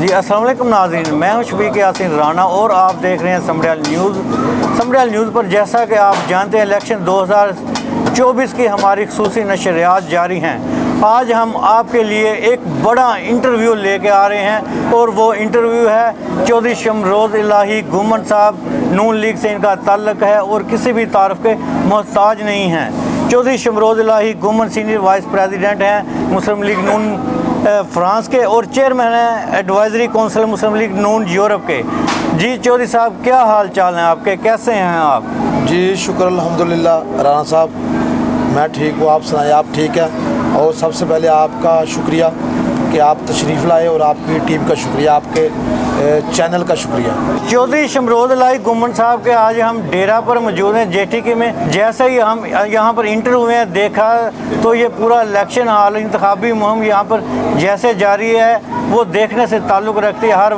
अस्सलाम वालेकुम नाज़रीन, मैं हूं शफीक यासीन राना और आप देख रहे हैं समड़ियाल न्यूज़। समड़ियाल न्यूज़ पर जैसा कि आप जानते हैं इलेक्शन 2024 की हमारी खुसूसी नशरियात जारी हैं। आज हम आपके लिए एक बड़ा इंटरव्यू लेके आ रहे हैं और वो इंटरव्यू है चौधरी शमरोज़ इलाही गुम्मन साहब। नून लीग से इनका ताल्लुक़ है और किसी भी तारफ़ के मोहताज नहीं हैं। चौधरी शमरोज़ इलाही गुम्मन सीनियर वाइस प्रेसिडेंट हैं मुस्लिम लीग नून फ्रांस के और चेयरमैन हैं एडवाइजरी काउंसिल मुस्लिम लीग नून यूरोप के। जी चौधरी साहब, क्या हाल चाल हैं आपके, कैसे हैं आप? जी शुक्र अल्हम्दुलिल्लाह राना साहब, मैं ठीक हूँ। आप सुनाएं, आप ठीक हैं? और सबसे पहले आपका शुक्रिया कि आप तशरीफ़ लाए और आपकी टीम का शुक्रिया, आपके चैनल का शुक्रिया। चौधरी शमरोज़ इलाही गुम्मन साहब के आज हम डेरा पर मौजूद हैं JTK में। जैसे ही हम यहाँ पर इंटर हुए हैं देखा तो ये पूरा इलेक्शन हाल इंतखाबी मुहिम यहाँ पर जैसे जारी है वो देखने से ताल्लुक़ रखती है। हर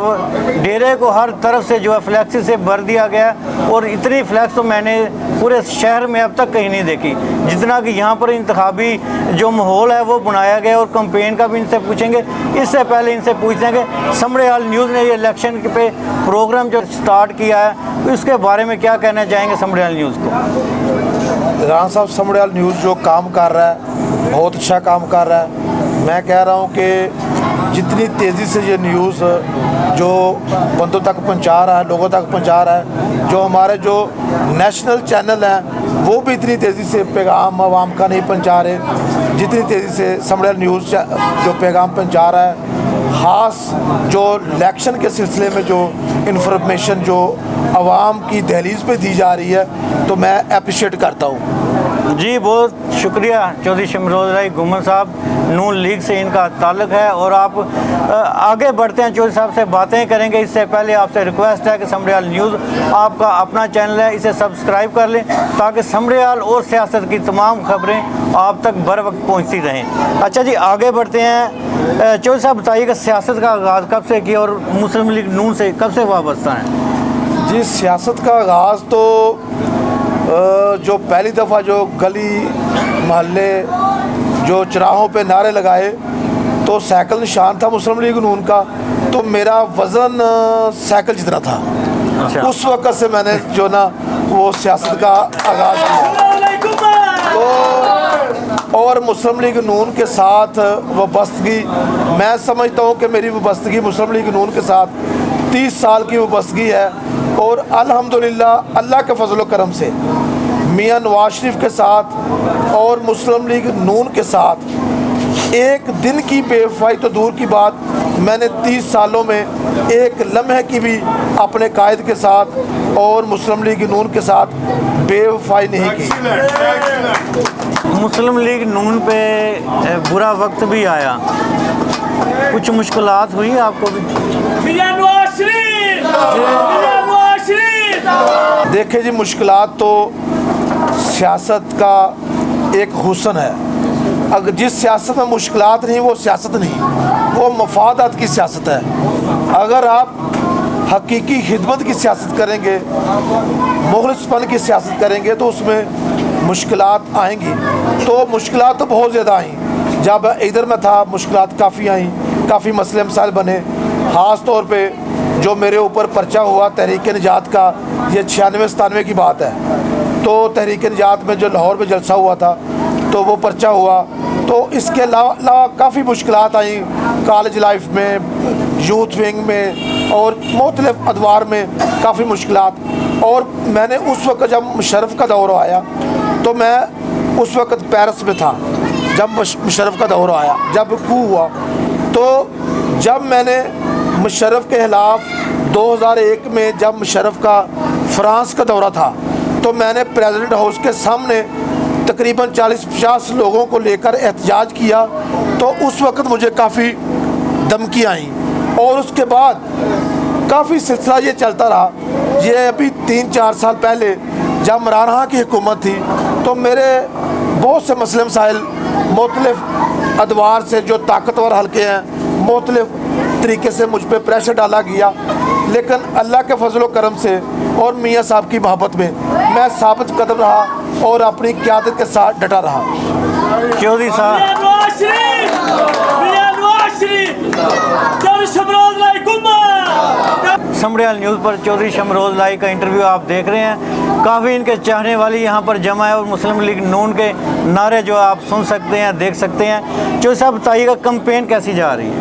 डेरे को हर तरफ से जो है फ्लैक्सी से भर दिया गया और इतनी फ्लैक्स तो मैंने पूरे शहर में अब तक कहीं नहीं देखी जितना कि यहाँ पर इंतखाबी जो माहौल है वो बनाया गया। और कंपेन का भी इनसे पूछेंगे। इससे पहले इनसे पूछते हैं कि समड़ियाल न्यूज़ ने ये इलेक्शन पे प्रोग्राम जो स्टार्ट किया है तो इसके बारे में क्या कहना चाहेंगे समड़ियाल न्यूज़ को? राना साहब, समड़ियाल न्यूज़ जो काम कर रहा है बहुत अच्छा काम कर रहा है। मैं कह रहा हूँ कि जितनी तेज़ी से ये न्यूज़ जो बंदों तक पहुँचा रहा है, लोगों तक पहुँचा रहा है, जो हमारे जो नेशनल चैनल हैं वो भी इतनी तेज़ी से पैगाम आवाम का नहीं पहुँचा रहे जितनी तेज़ी से समड़ियाल न्यूज़ जो पैगाम पहुँचा रहा है। ख़ास जो इलेक्शन के सिलसिले में जो इन्फॉर्मेशन जो आवाम की दहलीज़ पे दी जा रही है तो मैं अप्रिशिएट करता हूँ। जी बहुत शुक्रिया चौधरी शमरोज़ इलाही गुम्मन साहब। नून लीग से इनका ताल्लुक़ है और आप आगे बढ़ते हैं, चौधरी साहब से बातें करेंगे। इससे पहले आपसे रिक्वेस्ट है कि समड़ियाल न्यूज़ आपका अपना चैनल है, इसे सब्सक्राइब कर लें ताकि समड़ियाल और सियासत की तमाम खबरें आप तक बर वक्त पहुँचती रहें। अच्छा जी, आगे बढ़ते हैं। चौधरी साहब बताइएगा सियासत का आगाज़ कब से किया और मुस्लिम लीग नून से कब से वाबस्ता हैं? जी सियासत का आगाज़ तो जो पहली दफ़ा जो गली मोहल्ले जो चौराहों पे नारे लगाए तो साइकिल निशान था मुस्लिम लीग नून का, तो मेरा वज़न साइकिल जितना था। अच्छा। उस वक़्त से मैंने जो ना वो सियासत का आगाज़ किया। तो और मुस्लिम लीग नून के साथ वाबस्तगी, मैं समझता हूँ कि मेरी वाबस्तगी मुस्लिम लीग नून के साथ 30 साल की वाबस्तगी है। और अल्हम्दुलिल्लाह अल्लाह के फजल करम से मियाँ नवाज शरीफ के साथ और मुस्लिम लीग नून के साथ एक दिन की बेवफाई तो दूर की बात, मैंने 30 सालों में एक लम्हे की भी अपने कायद के साथ और मुस्लिम लीग नून के साथ बेवफाई नहीं की। मुस्लिम लीग नून पे बुरा वक्त भी आया, कुछ मुश्किलात हुई आपको भी? देखिए जी, मुश्किलात तो सियासत का एक हुस्न है। अगर जिस सियासत में मुश्किलात नहीं वो सियासत नहीं, वो मफादात की सियासत है। अगर आप हकीकी खिदमत की सियासत करेंगे, मुखलिसपन की सियासत करेंगे तो उसमें मुश्किलात आएंगी। तो मुश्किलात तो बहुत ज़्यादा आई। जब इधर में था मुश्किलात काफ़ी आई, काफ़ी मसले मसाइल बने। ख़ास तौर पे जो मेरे ऊपर पर्चा हुआ तहरीक निजात का, ये 96-97 की बात है। तो तहरीक निजात में जो लाहौर में जलसा हुआ था तो वो पर्चा हुआ। तो इसके अलावा काफ़ी मुश्किलात आई कॉलेज लाइफ में, यूथ विंग में और मुख्तलिफ अदवार में काफ़ी मुश्किलात। और मैंने उस वक्त जब मुशर्रफ का दौर आया तो मैं उस वक्त पेरिस में था जब मुशर्रफ का दौर आया, जब कू हुआ। तो जब मैंने मुशर्रफ के खिलाफ 2001 में जब मुशर्रफ का फ्रांस का दौरा था तो मैंने प्रेसिडेंट हाउस के सामने तकरीबन 40-50 लोगों को लेकर एहतजाज किया। तो उस वक्त मुझे काफ़ी धमकी आई और उसके बाद काफ़ी सिलसिला ये चलता रहा। ये अभी 3-4 साल पहले जब इमरान खान की हुकूमत थी तो मेरे बहुत से मसले मसाइल मुख्तलिफ अदवार से जो ताकतवर हल्के हैं मुख्तलिफ तरीके से मुझ पर प्रेशर डाला गया। लेकिन अल्लाह के फजल करम से और मियाँ साहब की मोहब्बत में मैं साबित कदम रहा और अपनी क़यादत के साथ डटा रहा। चौधरी साहब समड़ियाल न्यूज़ पर चौधरी शमरोज़ लाई का इंटरव्यू आप देख रहे हैं। काफ़ी इनके चाहने वाली यहाँ पर जमा है और मुस्लिम लीग नून के नारे जो आप सुन सकते हैं, देख सकते हैं। चौधरी साहब बताइएगा, कैंपेन कैसी जा रही है?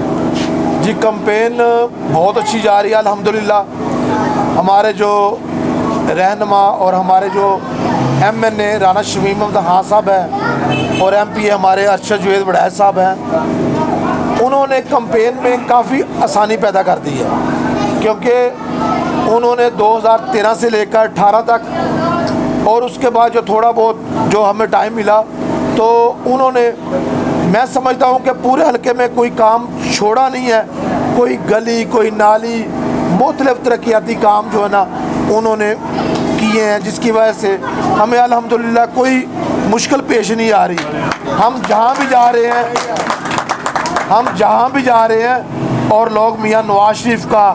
जी, कैंपेन बहुत अच्छी जा रही है अल्हम्दुलिल्लाह। हमारे जो रहनुमा और हमारे जो MNA राना शमीम अहमद खान साहब हैं और MP हमारे अरशद जुवैद वड़ैच साहब हैं, उन्होंने कैंपेन में काफ़ी आसानी पैदा कर दी है, क्योंकि उन्होंने 2013 से लेकर 18 तक और उसके बाद जो थोड़ा बहुत जो हमें टाइम मिला, तो उन्होंने, मैं समझता हूँ कि पूरे हलके में कोई काम छोड़ा नहीं है। कोई गली, कोई नाली, मुख्तलिफ तरक्याती काम जो है ना उन्होंने किए हैं, जिसकी वजह से हमें अल्हम्दुलिल्लाह कोई मुश्किल पेश नहीं आ रही। हम जहाँ भी जा रहे हैं और लोग मियाँ नवाज शरीफ का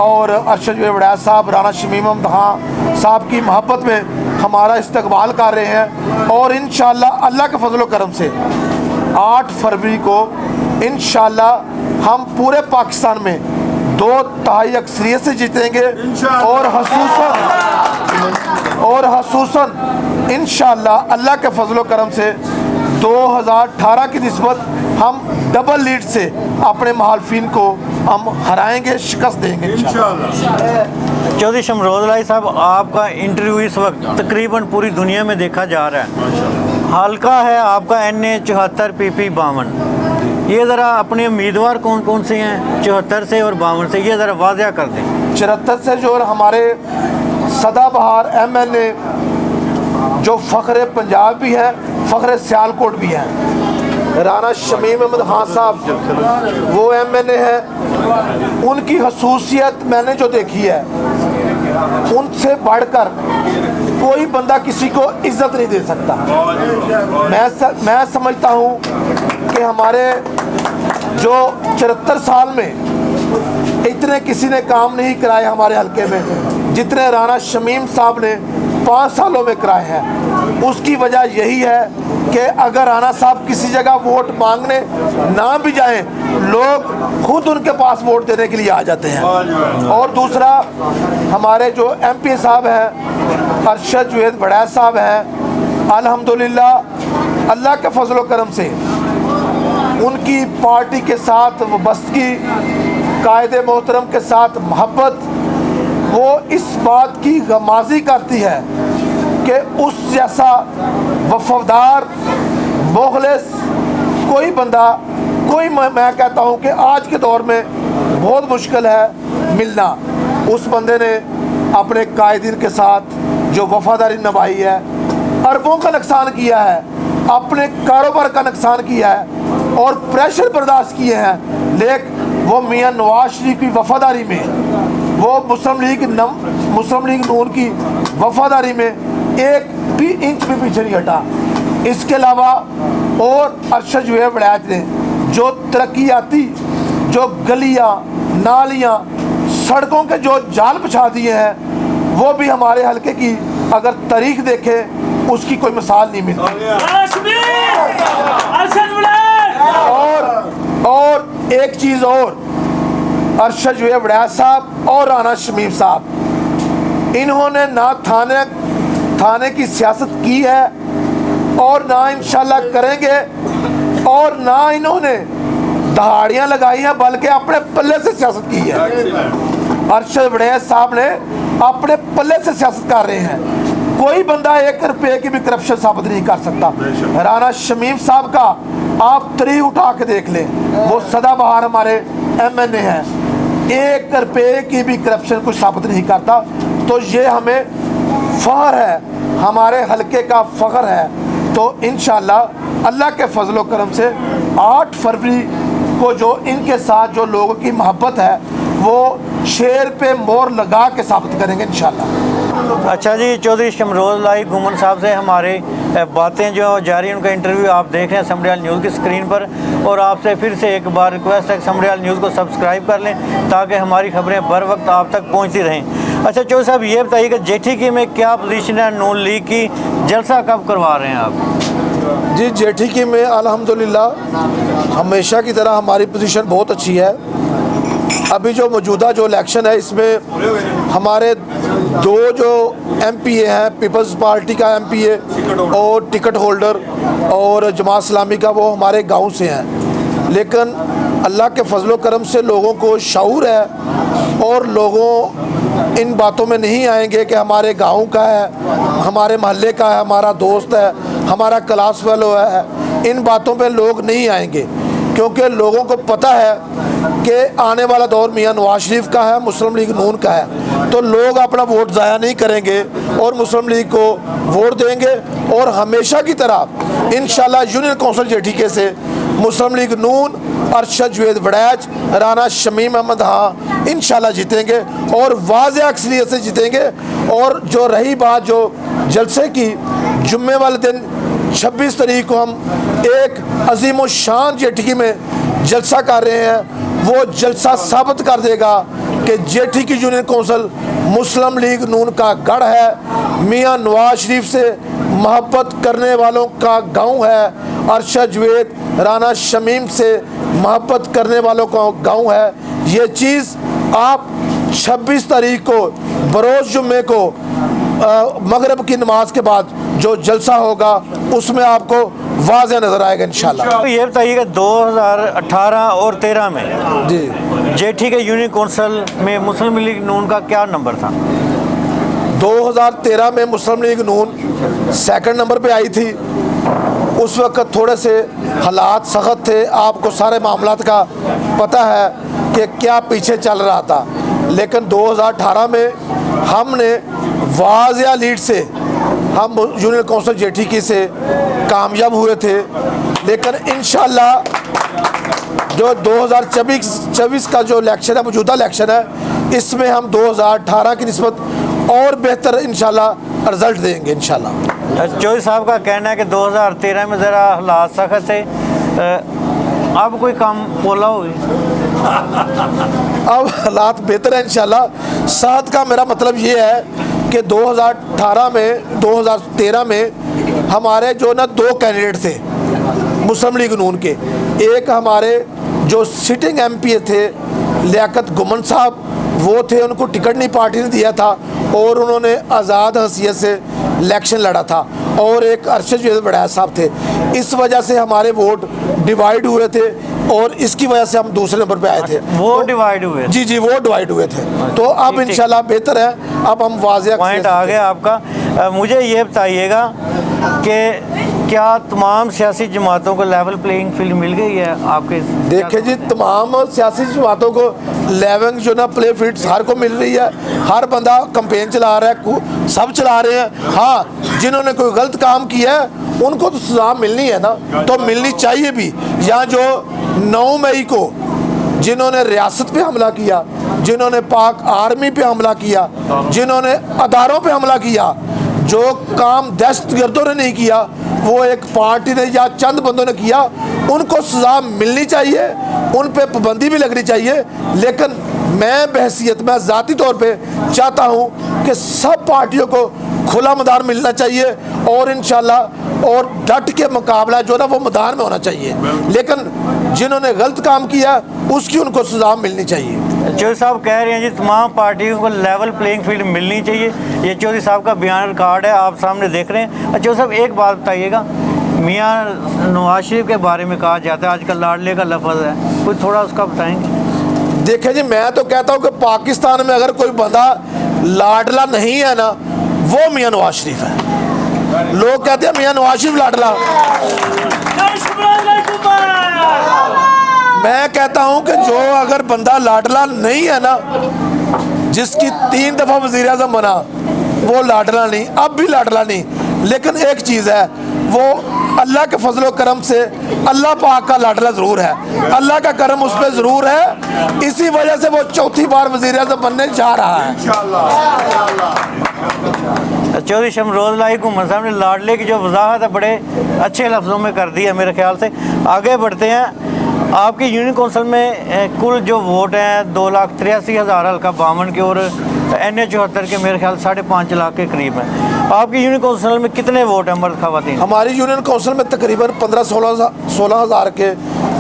और अरशद जुवैद वड़ैच साहब, राना शमीम अहमद खान साहब की मोहब्बत में हमारा इस्तकबाल कर रहे हैं। और इंशाअल्लाह अल्लाह के फजल करम से 8 फरवरी को इंशाअल्लाह हम पूरे पाकिस्तान में 2/3 अक्सरियत से जीतेंगे और हसूसन इंशाअल्लाह अल्लाह के फजल करम से 2018 की निस्बत हम डबल लीड से अपने मुखालिफिन को हम हराएंगे, शिकस्त देंगे इंशाअल्लाह। चौधरी शमरोज़ लाई साहब, आपका इंटरव्यू इस वक्त तकरीबन पूरी दुनिया में देखा जा रहा है। हल्का है आपका NA 74 PP 52। ये ज़रा अपने उम्मीदवार कौन कौन से हैं 74 से और 52 से, ये ज़रा वाज़िया कर दें। 74 से जो हमारे सदाबहार MNA जो फ़ख्र पंजाब भी है, फ़ख्र सियालकोट भी है, राना शमीम अहमद खान साहब वो MNA है। उनकी खसूसियत मैंने जो देखी है, उनसे बढ़कर कोई बंदा किसी को इज्जत नहीं दे सकता। मैं समझता हूँ कि हमारे जो 74 साल में इतने किसी ने काम नहीं कराए हमारे हलके में जितने राना शमीम साहब ने 5 सालों में कराए हैं। उसकी वजह यही है कि अगर राना साहब किसी जगह वोट मांगने ना भी जाएं, लोग खुद उनके पास वोट देने के लिए आ जाते हैं। और दूसरा, हमारे जो MP साहब हैं, अरशद जुवैद वड़ैच साहब हैं, अल्हम्दुलिल्लाह अल्लाह के फजल करम से उनकी पार्टी के साथ वबस्तगी, कायदे मोहतरम के साथ मोहब्बत, वो इस बात की गमाज़ी करती है कि उस जैसा वफादार, मुखलिस कोई बंदा, मैं कहता हूँ कि आज के दौर में बहुत मुश्किल है मिलना। उस बंदे ने अपने कायदीन के साथ जो वफादारी निभाई है, अरबों का नुकसान किया है, अपने कारोबार का नुकसान किया है और प्रेशर बर्दाश्त किए हैं, लेकिन वो मियाँ नवाज शरीफ की वफादारी में, वो मुस्लिम लीग नून की वफादारी में एक भी इंच भी पीछे नहीं हटा। इसके अलावा और अरशद जुवैद वड़ैच ने जो तरक्याती, जो गलियाँ, नालियाँ, सड़कों के जो जाल बिछा दिए हैं, वो भी हमारे हलके की अगर तारीख देखें उसकी कोई मिसाल नहीं मिलती। और एक चीज़ और, अरशद जुवैद वड़ैच साहब और राना शमीम साहब, इन्होंने ना थाने की सियासत की है और ना इंशाल्लाह करेंगे, और ना इन्होंने दहाड़ियाँ लगाई हैं, बल्कि अपने पल्ले से सियासत की है। अरशद वड़ैच साहब ने अपने पल्ले से सियासत कर रहे हैं। कोई बंदा 1 रुपये की भी करप्शन साबित नहीं कर सकता। राना शमीम साहब का आप तारीख उठा के देख लें, वो सदाबहार हमारे MNA हैं, 1 रुपये की भी करप्शन कुछ साबित नहीं करता। तो ये हमें फ़ख्र है, हमारे हलके का फ़ख्र है। तो इंशाअल्लाह अल्लाह के फजल करम से 8 फरवरी को जो इनके साथ जो लोगों की मोहब्बत है, वो शेर पे मोहर लगा के साबित करेंगे इंशाअल्लाह। अच्छा जी, चौधरी शमरोज़ लाई गुमन साहब से हमारे बातें जो जारी, उनका इंटरव्यू आप देख रहे हैं समड़ियाल न्यूज़ की स्क्रीन पर। और आपसे फिर से एक बार रिक्वेस्ट है कि समड़ियाल न्यूज़ को सब्सक्राइब कर लें ताकि हमारी खबरें बर वक्त आप तक पहुंचती रहें। अच्छा चौधरी साहब, ये बताइए कि जेठीकी में क्या पोजीशन है नून लीग की, जलसा कब करवा रहे हैं आप? जी, जेठीकी में अल्हम्दुलिल्लाह हमेशा की तरह हमारी पोजीशन बहुत अच्छी है, अभी जो मौजूदा जो इलेक्शन है इसमें हमारे दो जो MPA हैं, पीपल्स पार्टी का MPA और टिकट होल्डर और जमात इस्लामी का, वो हमारे गांव से हैं। लेकिन अल्लाह के फजलो करम से लोगों को शऊर है और लोगों इन बातों में नहीं आएंगे कि हमारे गांव का है, हमारे मोहल्ले का है, हमारा दोस्त है, हमारा क्लास फेलो है। इन बातों पे लोग नहीं आएंगे क्योंकि लोगों को पता है कि आने वाला दौर मियां नवाज शरीफ का है, मुस्लिम लीग नून का है। तो लोग अपना वोट ज़ाया नहीं करेंगे और मुस्लिम लीग को वोट देंगे। और हमेशा की तरह इंशाल्लाह यूनियन कौंसिल जेठीके से मुस्लिम लीग नून, अरशद जवेद वड़ैच, राना शमीम अहमद हाँ इंशाल्लाह जीतेंगे और वाज़ेह अक्सरियत से जीतेंगे। और जो रही बात जो जलसे की, जुम्मे वाले दिन 26 तारीख को हम एक अजीम शान जेठीकी में जलसा कर रहे हैं। वो जलसा साबित कर देगा कि जेठीकी यूनियन कौंसिल मुस्लिम लीग नून का गढ़ है, मियां नवाज शरीफ से मोहब्बत करने वालों का गांव है, अरशद जवेद, राना शमीम से मोहब्बत करने वालों का गांव है। ये चीज़ आप 26 तारीख को बरोज़ जुम्मे को मगरिब की नमाज के बाद जो जलसा होगा उसमें आपको वाज़ेह नज़र आएगा इंशाल्लाह। तो ये बताइएगा 2018 और 13 में जी जेठीके यूनियन कौंसिल में मुस्लिम लीग नून का क्या नंबर था? 2013 में मुस्लिम लीग नून सेकंड नंबर पे आई थी। उस वक्त थोड़े से हालात सख्त थे, आपको सारे मामलात का पता है कि क्या पीछे चल रहा था। लेकिन 2018 में हमने वाज़ेह लीड से हम यूनियन कौंसिल जेठीकी से कामयाब हुए थे। लेकिन इंशाल्लाह जो 2024 का जो इलेक्शन है, मौजूदा इलेक्शन है, इसमें हम 2018 की निस्बत और बेहतर इंशाल्लाह रिजल्ट देंगे इंशाल्लाह। चौधरी साहब का कहना है कि 2013 में ज़रा हालात सख्त थे, अब कोई काम पोला हुई, अब हालात बेहतर है इंशाल्लाह। साथ का मेरा मतलब ये है कि 2018 में 2013 में हमारे जो ना दो कैंडिडेट थे मुस्लिम लीग नून के। एक हमारे जो सिटिंग MPA थे लियाकत गुमन साहब, वो थे, उनको टिकट नहीं पार्टी ने दिया था और उन्होंने आज़ाद हैसियत से इलेक्शन लड़ा था। और एक अरशद जवेद वड़ैच साहब थे। इस वजह से हमारे वोट डिवाइड हुए थे और इसकी वजह से हम दूसरे नंबर पे आए थे। वो डिवाइड हुए? जी जी, वो डिवाइड हुए थे। तो अब इंशाल्लाह बेहतर है, अब हम वाज़ेह पॉइंट आ गया आपका। मुझे ये बताइएगा कि क्या तमाम सियासी जमातों को लेवल प्लेइंग फील्ड मिल गई है आपके? देखिए जी, तमाम सियासी जमातों को लेवल जो ना प्ले फील्ड हर को मिल रही है। हर बंदा कैंपेन चला रहा है, सब चला रहे हैं। हाँ, जिन्होंने कोई गलत काम किया है उनको तो सज़ा मिलनी है ना, तो मिलनी चाहिए भी। यहाँ जो 9 मई को जिन्होंने रियासत पे हमला किया, जिन्होंने पाक आर्मी पे हमला किया, जिन्होंने अदारों पे हमला किया, जो काम दहशतगर्दों ने नहीं किया, वो एक पार्टी ने या चंद बंदों ने किया, उनको सज़ा मिलनी चाहिए, उन पे पाबंदी भी लगनी चाहिए। लेकिन मैं बहैसियत में ज़ाती तौर पे चाहता हूँ कि सब पार्टियों को खुला मैदान मिलना चाहिए और इंशाल्लाह और डट के मुकाबला जो ना वो मैदान में होना चाहिए। लेकिन जिन्होंने गलत काम किया उसकी उनको सज़ा मिलनी चाहिए। चौधरी साहब कह रहे हैं जी तमाम पार्टियों को लेवल प्लेइंग फील्ड मिलनी चाहिए। ये चौधरी साहब का बयान रिकॉर्ड है, आप सामने देख रहे हैं। चौधरी साहब एक बात बताइएगा, मियां नवाज शरीफ के बारे में कहा जाता है आजकल लाडले का लफ्ज़ है, कुछ थोड़ा उसका बताएंगे? देखिए जी, मैं तो कहता हूँ कि पाकिस्तान में अगर कोई बंदा लाडला नहीं है ना, वो मियां नवाज शरीफ है। लोग कहते हैं मियां नवाज शरीफ लाडला, मैं कहता हूं कि जो अगर बंदा लाडला नहीं है ना, जिसकी 3 दफ़ा वज़ीर आज़म बना, वो लाडला नहीं, अब भी लाडला नहीं। लेकिन एक चीज़ है, वो अल्लाह के फजल करम से अल्लाह पाक का लाडला ज़रूर है, अल्लाह का करम उस पर ज़रूर है। इसी वजह से वो चौथी बार वज़ीर आज़म बनने जा रहा है। चौधरी शमरोज़ लाही घुमन साहब ने लाडले की जो वजाहत है बड़े अच्छे लफ्ज़ों में कर दी है मेरे ख्याल से। आगे बढ़ते हैं। आपकी यूनियन कौंसिल में कुल जो वोट हैं 2,83,000 हल्का 52 के और NA 74 के मेरे ख्याल 5.5 लाख के करीब हैं। आपकी यूनियन कौंसिल में कितने वोट हैं मर्द ख़वातीन? हमारी यूनियन कौंसिल में तकरीबन 15-16 हज़ार के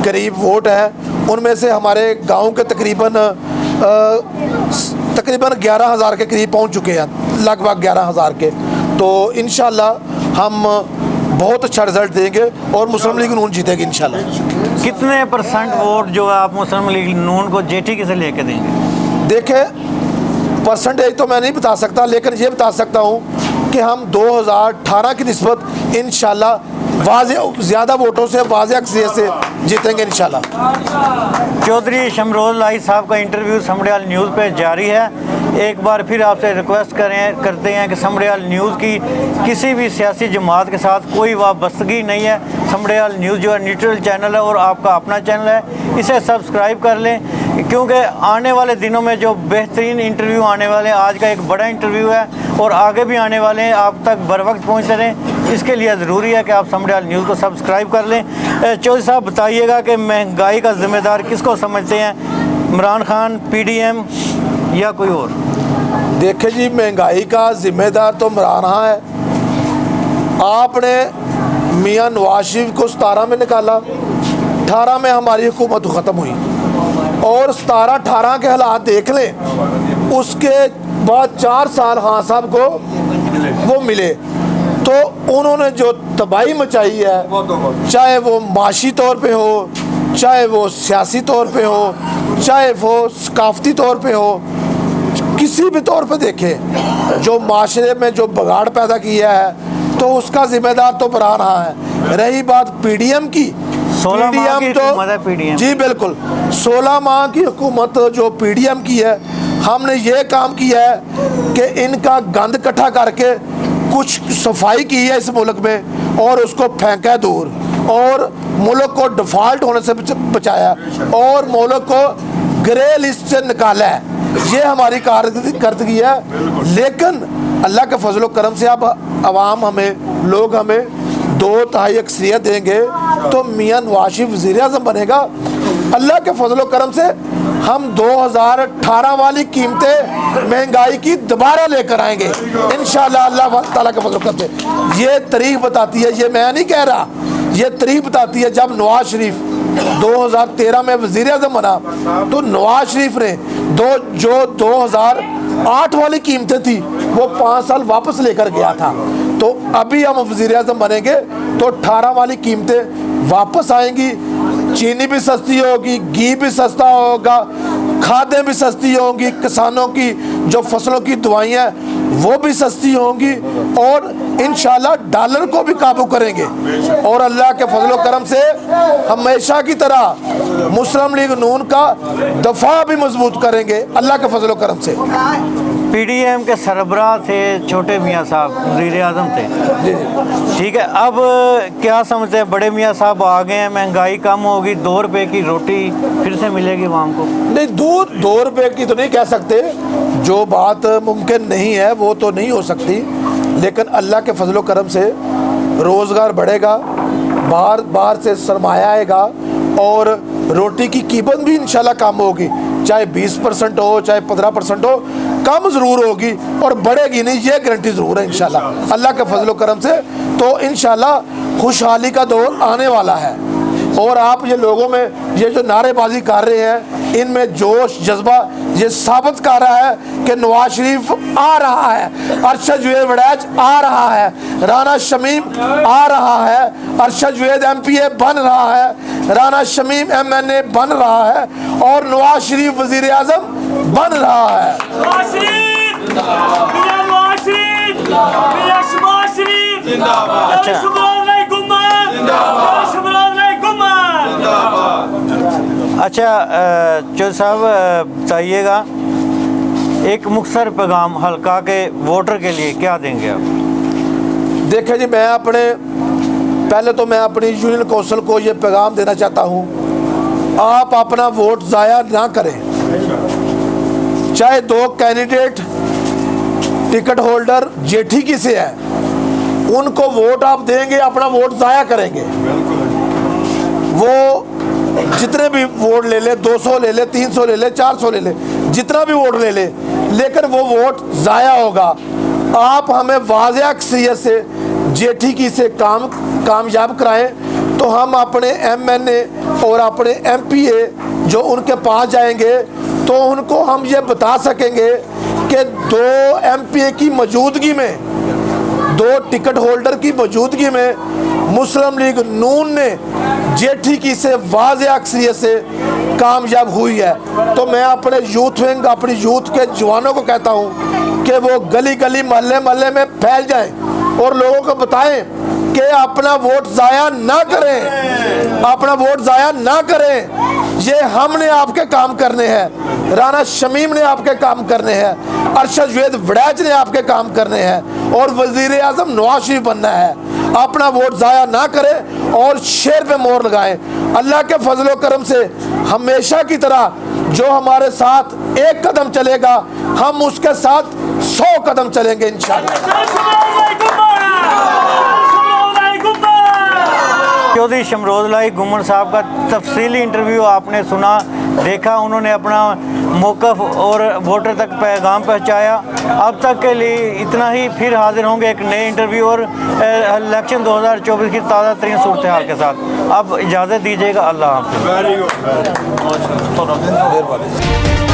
करीब वोट है उनमें से हमारे गांव के तकरीबन 11,000 के करीब पहुंच चुके हैं, लगभग 11,000 के। तो इंशाल्लाह हम बहुत अच्छा रिजल्ट देंगे और मुस्लिम लीग नून जीतेगी इंशाल्लाह। कितने % वोट जो है आप मुस्लिम लीग नून को जेठी से लेके देंगे? देखें, परसेंटेज तो मैं नहीं बता सकता, लेकिन ये बता सकता हूँ कि हम 2018 की निस्बत इंशाल्लाह ज़्यादा वोटों से वाज़ेह अक्सरियत से जीतेंगे इंशाल्लाह। चौधरी शमरोज़ लाई साहब का इंटरव्यू समड़ियाल न्यूज़ पे जारी है। एक बार फिर आपसे रिक्वेस्ट करते हैं कि समड़ियाल न्यूज़ की किसी भी सियासी जमात के साथ कोई वाबस्तगी नहीं है। समड़ियाल न्यूज़ जो है न्यूट्रल चैनल है और आपका अपना चैनल है, इसे सब्सक्राइब कर लें, क्योंकि आने वाले दिनों में जो बेहतरीन इंटरव्यू आने वाले हैं, आज का एक बड़ा इंटरव्यू है और आगे भी आने वाले हैं, आप तक बर वक्त पहुँचते रहें। इसके लिए ज़रूरी है कि आप समड़ियाल न्यूज़ को सब्सक्राइब कर लें। चौधरी साहब बताइएगा कि महंगाई का ज़िम्मेदार किसको समझते हैं, इमरान खान, PDM या कोई और? देखिए जी, महंगाई का ज़िम्मेदार तो इमरान खान है। आपने मियां नवाज शरीफ को 17 में निकाला, 18 में हमारी हुकूमत ख़त्म हुई और 17-18 के हालात देख लें। उसके बाद 4 साल खान साहब को वो मिले तो उन्होंने जो तबाही मचाई है, चाहे वो माशी तौर पे हो, चाहे वो सियासी तौर पे हो, चाहे वो सकाफती तौर पे हो, किसी भी तौर पे देखें, जो माशरे में जो बगाड़ पैदा किया है तो उसका ज़िम्मेदार तो इमरान खान है। रही बात PDM की, 16 माह की तो हुकूमत है PDM। जी बिल्कुल, 16 माह की हुकूमत जो PDM की है, हमने ये काम किया है कि इनका गंद इकट्ठा करके कुछ सफाई की है इस मुल्क में और उसको फेंका दूर और मुल्क को डिफ़ॉल्ट होने से बचाया और मुल्क को ग्रे लिस्ट से निकाला है। ये हमारी कारकर्दगी है। लेकिन अल्लाह के फजल करम से अब आवाम हमें, लोग हमें 2/3 अक्सरियत देंगे तो मियां नवाज शरीफ वज़ीर-ए-आज़म बनेगा। अल्लाह के फजल करम से हम 2018 वाली कीमतें महंगाई की दोबारा लेकर आएंगे इंशाअल्लाह अल्लाह ताला के फजल करम से। ये तारीख बताती है, ये मैं नहीं कह रहा, ये तारीख बताती है। जब नवाज शरीफ 2013 में वज़ीर-ए-आज़म बना तो नवाज शरीफ ने जो 2008 वाली कीमतें थी वो 5 साल वापस लेकर गया था। तो अभी हम वज़ीर-ए-आज़म बनेंगे तो 18 वाली कीमतें वापस आएंगी। चीनी भी सस्ती होगी, घी भी सस्ता होगा, खादें भी सस्ती होंगी, किसानों की जो फसलों की दवाइयाँ वो भी सस्ती होंगी और इंशाल्लाह डॉलर को भी काबू करेंगे और अल्लाह के फजल करम से हमेशा की तरह मुस्लिम लीग नून का दफा भी मजबूत करेंगे अल्लाह के फजल करम से। PDM के सरबराह थे छोटे मियाँ साहब, वज़ीर-ए-आज़म थे, ठीक है। अब क्या समझते हैं, बड़े मियाँ साहब आ गए हैं, महंगाई कम होगी, 2 रुपये की रोटी फिर से मिलेगी आवाम को? नहीं, 2 रुपये की तो नहीं कह सकते, जो बात मुमकिन नहीं है वो तो नहीं हो सकती, लेकिन अल्लाह के फजल करम से रोज़गार बढ़ेगा, बाहर से सरमाया आएगा और रोटी की कीमत भी इंशाल्लाह कम होगी, चाहे 20% हो चाहे 15% हो, कम ज़रूर होगी और बढ़ेगी नहीं, ये गारंटी ज़रूर है इंशाल्लाह अल्लाह के फजल करम से। तो इंशाल्लाह खुशहाली का दौर आने वाला है और आप ये लोगों में ये जो नारेबाजी कर रहे हैं, इनमें जोश जज्बा ये साबित कर रहा है कि नवाज शरीफ आ रहा है, अरशद जुवैद वड़ैच आ रहा है, राना शमीम आ रहा है, अरशद जुवैद MPA बन रहा है, राना शमीम MNA बन रहा है और नवाज शरीफ वज़ीर-ए-आज़म बन रहा है। अच्छा चौधरी साहब बताइएगा, एक मुख्तसर पैगाम हल्का के वोटर के लिए क्या देंगे आप? देखिए जी, पहले तो मैं अपनी यूनियन कौंसिल को ये पैगाम देना चाहता हूँ, आप अपना वोट ज़ाया ना करें। चाहे 2 कैंडिडेट टिकट होल्डर जेठी की से है, उनको वोट आप देंगे, अपना वोट ज़ाया करेंगे। वो जितने भी वोट ले ले, 200 ले ले, 300 ले ले, 400 ले ले, जितना भी वोट ले ले, लेकिन वो वोट ज़ाया होगा। आप हमें वाज़ेह अक्सरियत से जेठी की से कामयाब कराएं तो हम अपने MNA और अपने MPA जो उनके पास जाएंगे तो उनको हम ये बता सकेंगे कि 2 MPA की मौजूदगी में, 2 टिकट होल्डर की मौजूदगी में मुस्लिम लीग नून ने जेठी की से वाज़े अक्सरियत से कामयाब हुई है। तो मैं अपने यूथ विंग, अपनी यूथ के जवानों को कहता हूँ कि वो गली गली मोहल्ले मोहल्ले में फैल जाएं और लोगों को बताएं कि अपना वोट ज़ाया ना करें, अपना वोट ज़ाया ना करें। ये हमने आपके काम करने हैं, राना शमीम ने आपके काम करने हैं, अरशद वेद वड़ैच ने आपके काम करने हैं और वज़ीर आज़म नवाज शरीफ बनना है। अपना वोट ज़ाया ना करें और शेर पे मोहर लगाएं। अल्लाह के फजलो करम से हमेशा की तरह जो हमारे साथ एक कदम चलेगा हम उसके साथ 100 कदम चलेंगे इंशाअल्लाह। चौधरी शमरोज़ गुम्मन साहब का तफसीली इंटरव्यू आपने सुना, देखा, उन्होंने अपना मौक़िफ़ और वोटर तक पैगाम पहुँचाया। अब तक के लिए इतना ही, फिर हाजिर होंगे एक नए इंटरव्यू और इलेक्शन 2024 की ताज़ा तरीन सूरत हाल के साथ। अब इजाज़त दीजिएगा, अल्लाह हाफ़िज़। मेहरबानी।